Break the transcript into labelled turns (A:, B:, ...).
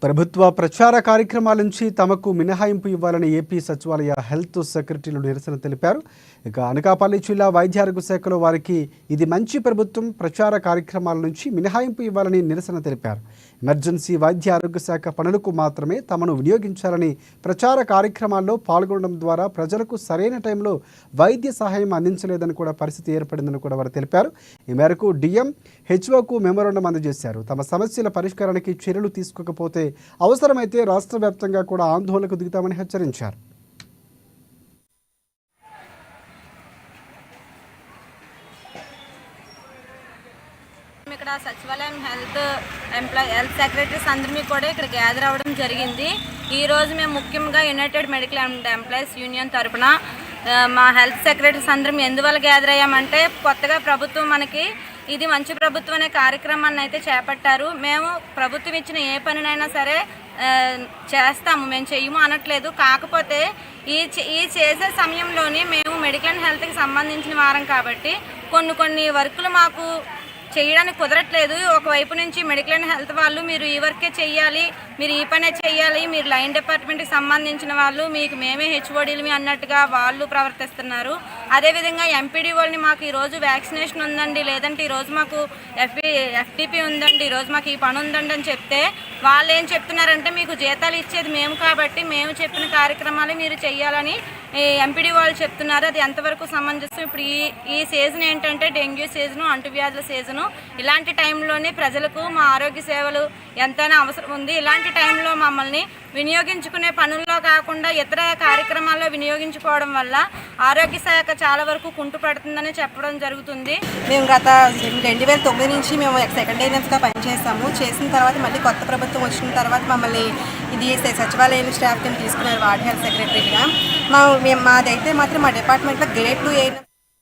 A: ప్రభుత్వ ప్రచార కార్యక్రమాల నుంచి తమకు మినహాయింపు ఇవ్వాలని ఏపీ సచివాలయ హెల్త్ సెక్రటరీలు నిరసన తెలిపారు. ఇక అనకాపల్లి జిల్లా వైద్య ఆరోగ్య శాఖలో వారికి ఇది మంచి ప్రభుత్వం ప్రచార కార్యక్రమాల నుంచి మినహాయింపు ఇవ్వాలని నిరసన తెలిపారు. ఎమర్జెన్సీ వైద్య ఆరోగ్య శాఖ పనులకు మాత్రమే తమను వినియోగించాలని, ప్రచార కార్యక్రమాల్లో పాల్గొనడం ద్వారా ప్రజలకు సరైన టైంలో వైద్య సహాయం అందించలేదని కూడా పరిస్థితి ఏర్పడిందని కూడా వారు తెలిపారు. ఈ మేరకు డిఎం హెచ్ఓకు మెమోరాండం అందజేశారు. తమ సమస్యల పరిష్కారానికి చర్యలు తీసుకోకపోతే అవసరమైతే రాష్ట్ర వ్యాప్తంగా కూడా ఆందోళనకు దిగుతామని హెచ్చరించారు.
B: ఇక్కడ సచివాలయం హెల్త్ సెక్రటరీస్ అందరినీ కూడా ఇక్కడ గ్యాదర్ అవ్వడం జరిగింది. ఈరోజు మేము ముఖ్యంగా United medical and employees union తరఫున మా హెల్త్ సెక్రటరీస్ అందరం ఎందువల్ల గ్యాదర్ అయ్యామంటే, కొత్తగా ప్రభుత్వం మనకి ఇది మంచి ప్రభుత్వం అనే కార్యక్రమాన్ని అయితే చేపట్టారు. మేము ప్రభుత్వం ఇచ్చిన ఏ పనినైనా సరే చేస్తాము, మేము చెయ్యము అనట్లేదు. కాకపోతే ఈ చేసే సమయంలోనే మేము మెడికల్ అండ్ హెల్త్కి సంబంధించిన వారం కాబట్టి కొన్ని వర్కులు మాకు చేయడానికి కుదరట్లేదు. ఒకవైపు నుంచి మెడికల్ అండ్ హెల్త్ వాళ్ళు మీరు ఈ వర్కే చెయ్యాలి, మీరు ఈ పనే చెయ్యాలి, మీరు లైన్ డిపార్ట్మెంట్కి సంబంధించిన వాళ్ళు మీకు మేమే హెచ్ఓడీలు అన్నట్టుగా వాళ్ళు ప్రవర్తిస్తున్నారు. అదేవిధంగా ఎంపీడీ వాళ్ళని మాకు ఈరోజు వ్యాక్సినేషన్ ఉందండి, లేదంటే ఈరోజు మాకు ఎఫ్టీపీ ఉందండి, ఈరోజు మాకు ఈ పని ఉందండి అని చెప్తే వాళ్ళు ఏం చెప్తున్నారంటే, మీకు జీతాలు ఇచ్చేది మేము కాబట్టి మేము చెప్పిన కార్యక్రమాలు మీరు చెయ్యాలని ఎంపీడీ వాళ్ళు చెప్తున్నారు. అది ఎంతవరకు సమంజసం? ఇప్పుడు ఈ సీజన్ ఏంటంటే డెంగ్యూ సీజను, అంటువ్యాధుల సీజను. ఇలాంటి టైంలోనే ప్రజలకు మా ఆరోగ్య సేవలు ఎంతైనా అవసరం ఉంది. ఇలాంటి టైంలో మమ్మల్ని వినియోగించుకునే పనుల్లో కాకుండా ఇతర కార్యక్రమాల్లో వినియోగించుకోవడం వల్ల ఆరోగ్య శాఖ చాలా వరకు కుంటుపడుతుందని చెప్పడం జరుగుతుంది.
C: మేము గత 2009 నుంచి మేము సెకండ్ ఏజెన్సీగా పనిచేస్తాము. చేసిన తర్వాత మళ్ళీ కొత్త ప్రభుత్వం వచ్చిన తర్వాత మమ్మల్ని ఇది సచివాలయం స్టాఫ్ కింద తీసుకున్నారు వార్డ్ హెల్త్ సెక్రటరీగా. మాదైతే మాత్రం మా డిపార్ట్మెంట్లో గ్రేడ్ 2